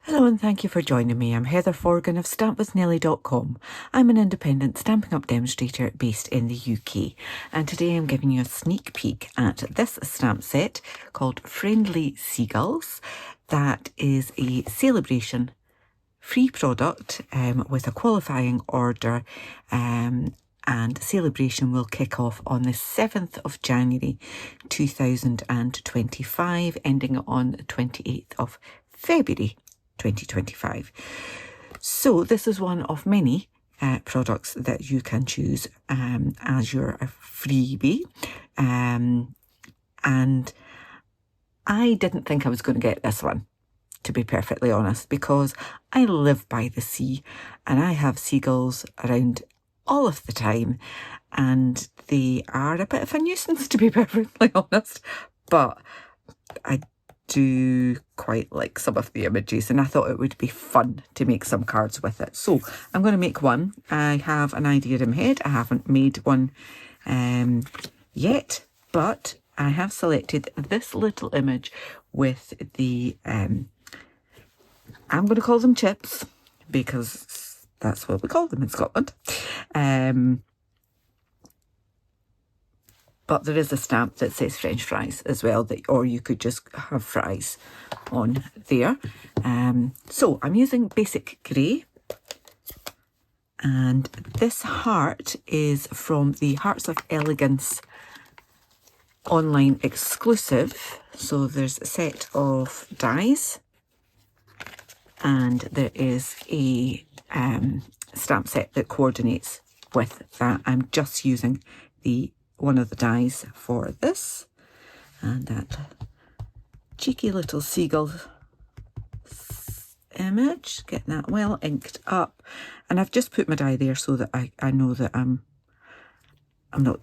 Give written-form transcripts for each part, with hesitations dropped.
Hello and thank you for joining me. I'm Heather Forgan of stampwithnellie.com. I'm an independent Stampin' Up demonstrator based in the UK, and today I'm giving you a sneak peek at this stamp set called Friendly Seagulls. That is a Sale-A-Bration free product with a qualifying order, and Sale-A-Bration will kick off on the 7th of January 2025, ending on the 28th of February 2025. So this is one of many products that you can choose as your freebie, and I didn't think I was going to get this one, to be perfectly honest, because I live by the sea and I have seagulls around all of the time, and they are a bit of a nuisance, to be perfectly honest, but I do quite like some of the images, and I thought it would be fun to make some cards with it. So I'm going to make one. I have an idea in my head. I haven't made one yet, but I have selected this little image with the I'm going to call them chips because that's what we call them in Scotland. But there is a stamp that says French fries as well, or you could just have fries on there. So I'm using basic grey, and this heart is from the Hearts of Elegance online exclusive. So there's a set of dies, and there is a stamp set that coordinates with that. I'm just using one of the dies for this, and that cheeky little seagull image, getting that well inked up, and I've just put my die there so that I know that I'm not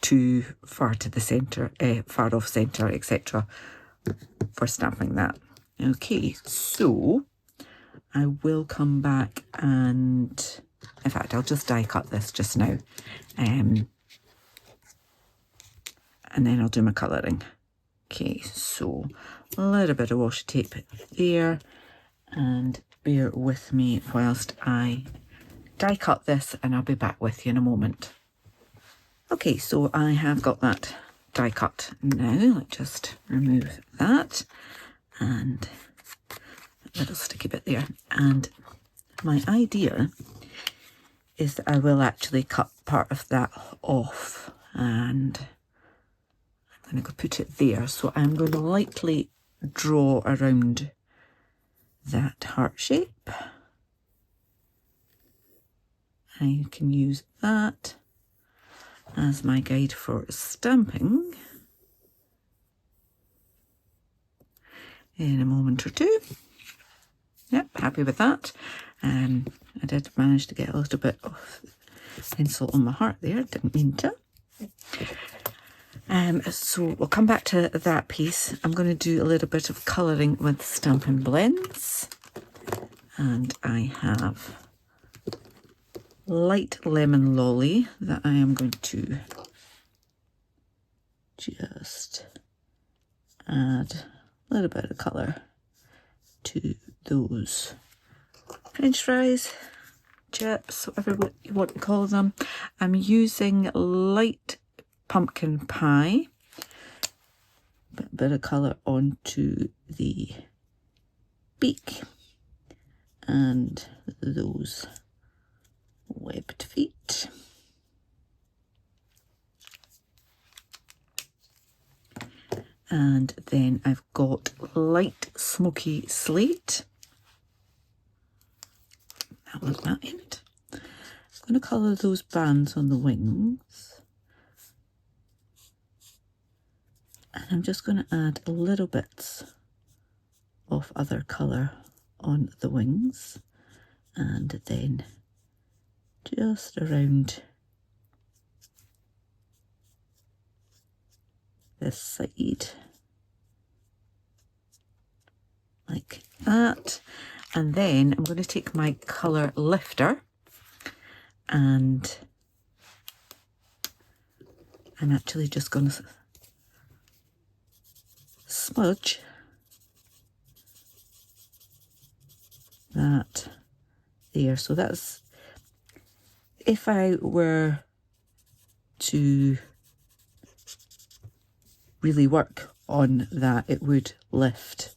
too far to the centre, far off centre, etc. for stamping that. Okay, so I will come back and, in fact, I'll just die cut this just now, and then I'll do my colouring. Okay, so a little bit of washi tape there, and bear with me whilst I die cut this, and I'll be back with you in a moment. Okay, so I have got that die cut now. Let's just remove that and a little sticky bit there. And my idea is that I will actually cut part of that off, and I'm going to go put it there. So I'm going to lightly draw around that heart shape, and you can use that as my guide for stamping in a moment or two. Yep, happy with that. I did manage to get a little bit of pencil on my heart there, didn't mean to. So we'll come back to that piece. I'm going to do a little bit of colouring with Stampin' Blends, and I have light lemon lolly that I am going to just add a little bit of colour to those French fries, chips, whatever you want to call them. I'm using light pumpkin pie, a bit of colour onto the beak and those webbed feet. And then I've got light smoky slate. That was that end. I'm going to colour those bands on the wings. And I'm just going to add a little bits of other colour on the wings, and then just around this side like that. And then I'm going to take my colour lifter, and I'm actually just going to smudge that there. So that's, if I were to really work on that, it would lift,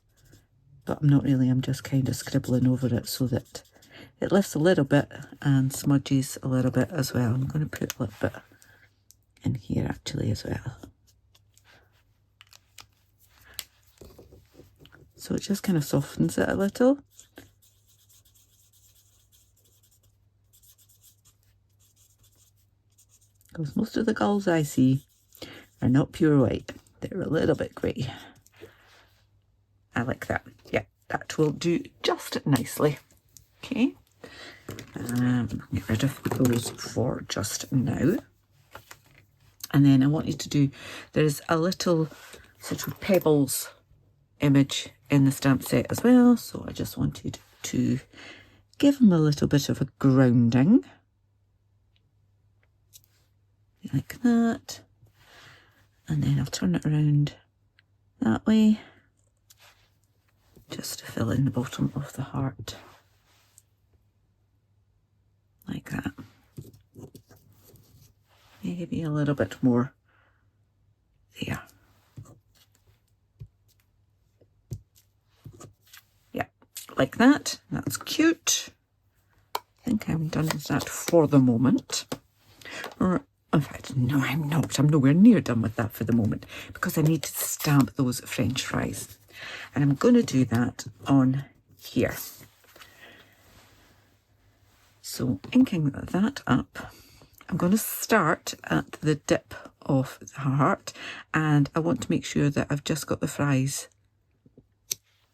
but I'm not really. I'm just kind of scribbling over it so that it lifts a little bit and smudges a little bit as well. I'm going to put a little bit in here actually as well. So it just kind of softens it a little. Because most of the gulls I see are not pure white. They're a little bit grey. I like that. Yeah, that will do just nicely. Okay. Get rid of those for just now. And then I want you to do, there's a little sort of pebbles image in the stamp set as well. So I just wanted to give them a little bit of a grounding. Like that. And then I'll turn it around that way. Just to fill in the bottom of the heart. Like that. Maybe a little bit more there. Yeah, like that. That's cute. I think I'm done with that for the moment. Or, in fact, no, I'm not. I'm nowhere near done with that for the moment because I need to stamp those French fries. And I'm going to do that on here. So inking that up, I'm going to start at the dip of the heart, and I want to make sure that I've just got the fries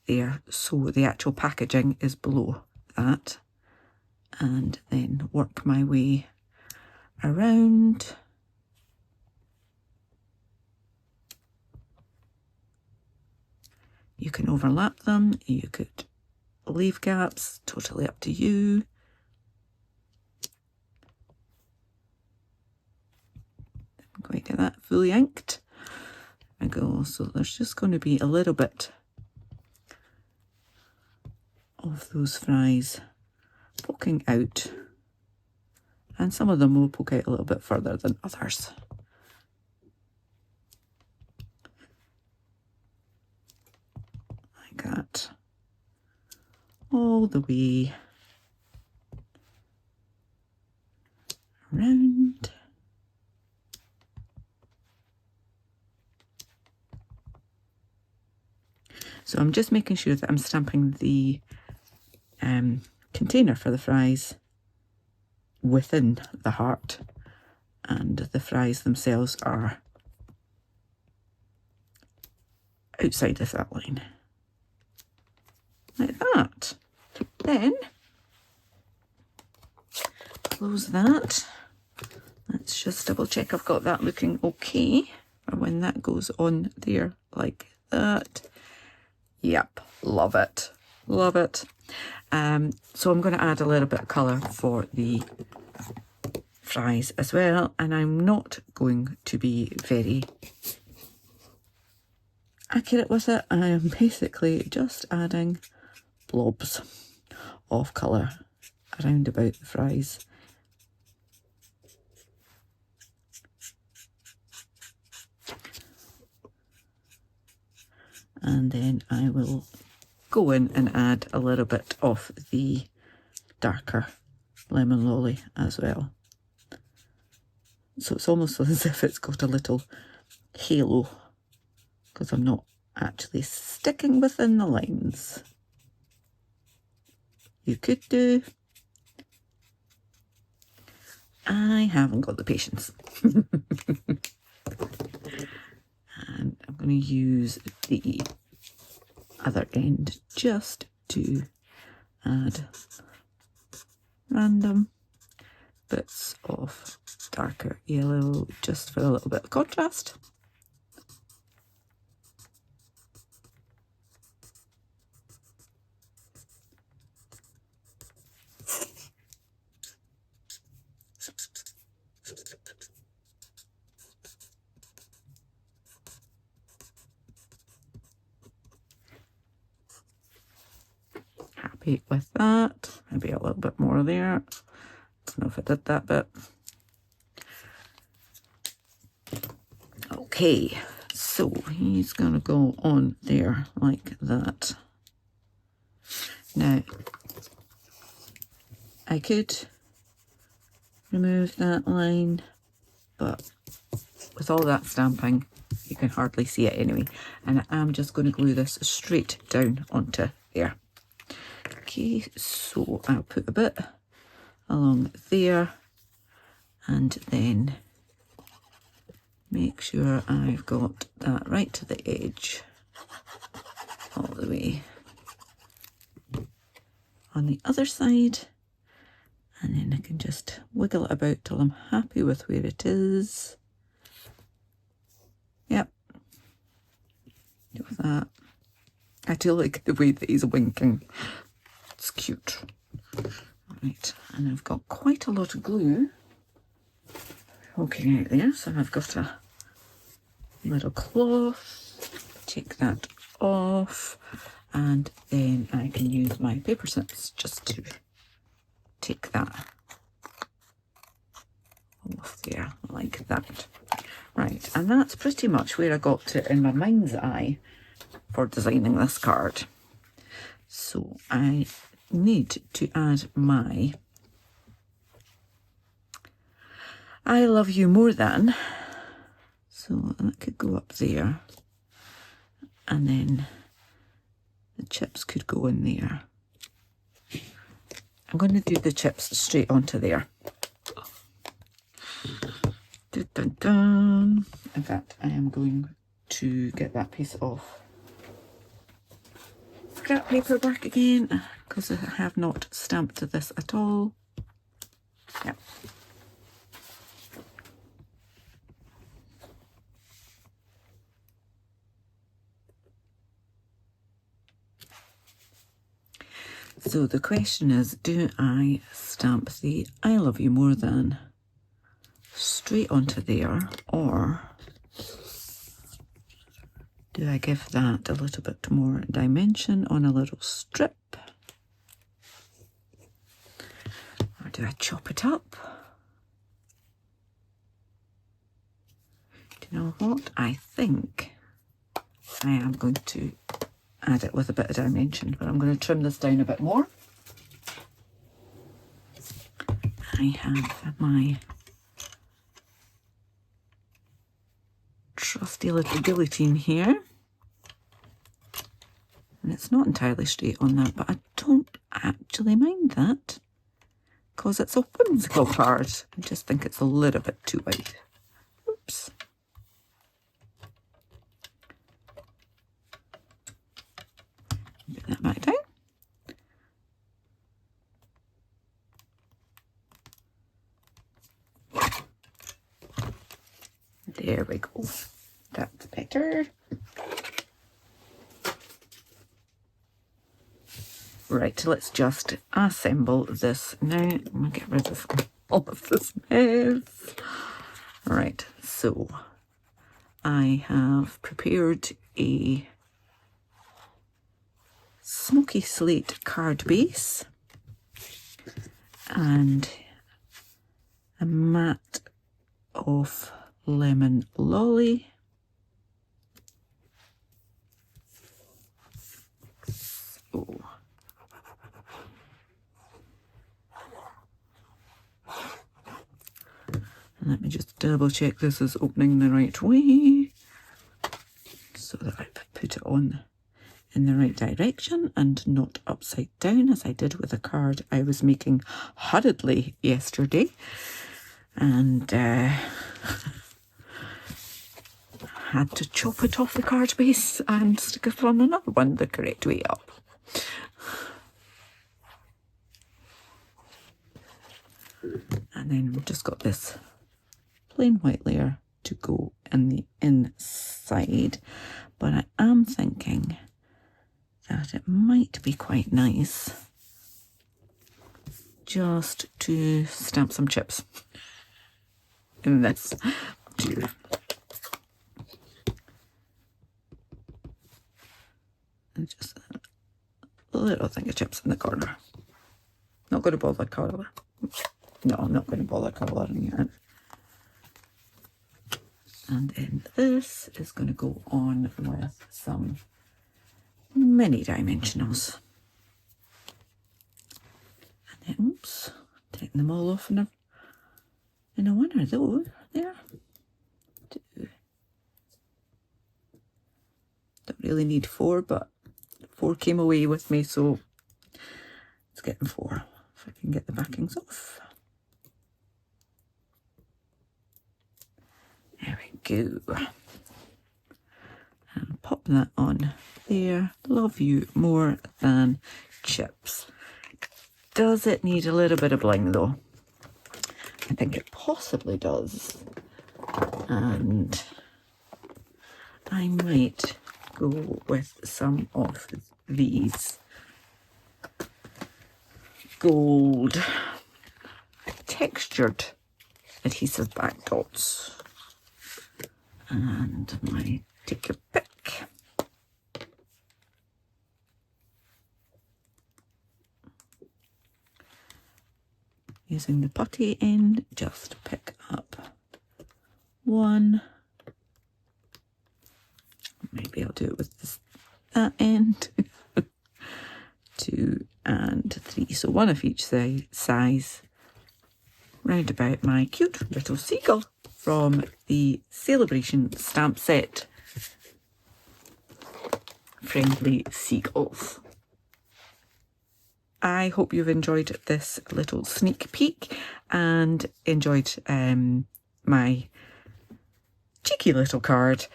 there, so the actual packaging is below that, and then work my way around. You can overlap them, you could leave gaps, totally up to you. I'm going to get that fully inked. I go, so there's just going to be a little bit of those fries poking out, and some of them will poke out a little bit further than others. Like that. All the way around. So I'm just making sure that I'm stamping the container for the fries within the heart, and the fries themselves are outside of that line. Like that. Then close that. Let's just double check I've got that looking okay for when that goes on there like that. Yep, love it. Love it. So I'm going to add a little bit of colour for the fries as well, and I'm not going to be very accurate with it. I am basically just adding blobs of colour around about the fries. And then I will go in and add a little bit of the darker lemon lolly as well. So it's almost as if it's got a little halo, because I'm not actually sticking within the lines. You could do. I haven't got the patience. And I'm going to use the other end just to add random bits of darker yellow just for a little bit of contrast. Happy happy with that. Maybe a little bit more there. Don't know if I did that bit. Okay, so he's going to go on there like that. Now, I could remove that line, but with all that stamping, you can hardly see it anyway. And I'm just going to glue this straight down onto there. Okay, so I'll put a bit along there and then make sure I've got that right to the edge all the way on the other side, and then I can just wiggle it about till I'm happy with where it is. Yep, do that. I do like the way that he's winking. It's cute. Right, and I've got quite a lot of glue poking out there, so I've got a little cloth. Take that off, and then I can use my paper snips just to take that off there like that. Right, and that's pretty much where I got to in my mind's eye for designing this card. So I need to add my I love you more than. So that could go up there, and then the chips could go in there. I'm going to do the chips straight onto there. Dun, dun, dun. In fact, I am going to get that piece of scrap paper back again, because I have not stamped this at all. Yep. So the question is, do I stamp the I love you more than straight onto there, or do I give that a little bit more dimension on a little strip? Or do I chop it up? Do you know what? I think I am going to add it with a bit of dimension, but I'm going to trim this down a bit more. I have my trusty little guillotine here, and it's not entirely straight on that, but I don't actually mind that because it's a whimsical card. I just think it's a little bit too wide. Oops. Put that back down. There we go. That's better. Right, let's just assemble this now. I'm going to get rid of all of this mess. Right, so I have prepared a smoky slate card base and a mat of lemon lolly. So let me just double check this is opening the right way so that I put it on in the right direction and not upside down, as I did with a card I was making hurriedly yesterday, and had to chop it off the card base and stick it on another one the correct way up. And then we've just got this plain white layer to go in the inside, but I am thinking that it might be quite nice just to stamp some chips in this too. And just little thing of chips in the corner. Not going to bother colour. No, I'm not going to bother colouring yet. And then this is going to go on with some mini dimensionals. And then, oops, taking them all off in a one of those. There. Two. Don't really need 4, but 4 came away with me, so let's get them 4. If I can get the backings off. There we go. And pop that on there. Love you more than chips. Does it need a little bit of bling though? I think it possibly does. And I might go with some of these gold textured adhesive back dots. And my take your pick. Using the putty end, just pick up 1. Maybe I'll do it with that end. 2 and 3. So 1 of each size. Round about my cute little seagull from the Sale-A-Bration stamp set. Friendly Seagulls. I hope you've enjoyed this little sneak peek and enjoyed my cheeky little card.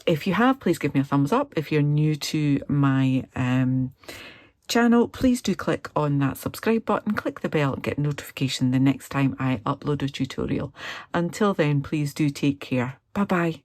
If you have, please give me a thumbs up. If you're new to my channel, please do click on that subscribe button, click the bell and get a notification the next time I upload a tutorial. Until then, please do take care. Bye bye.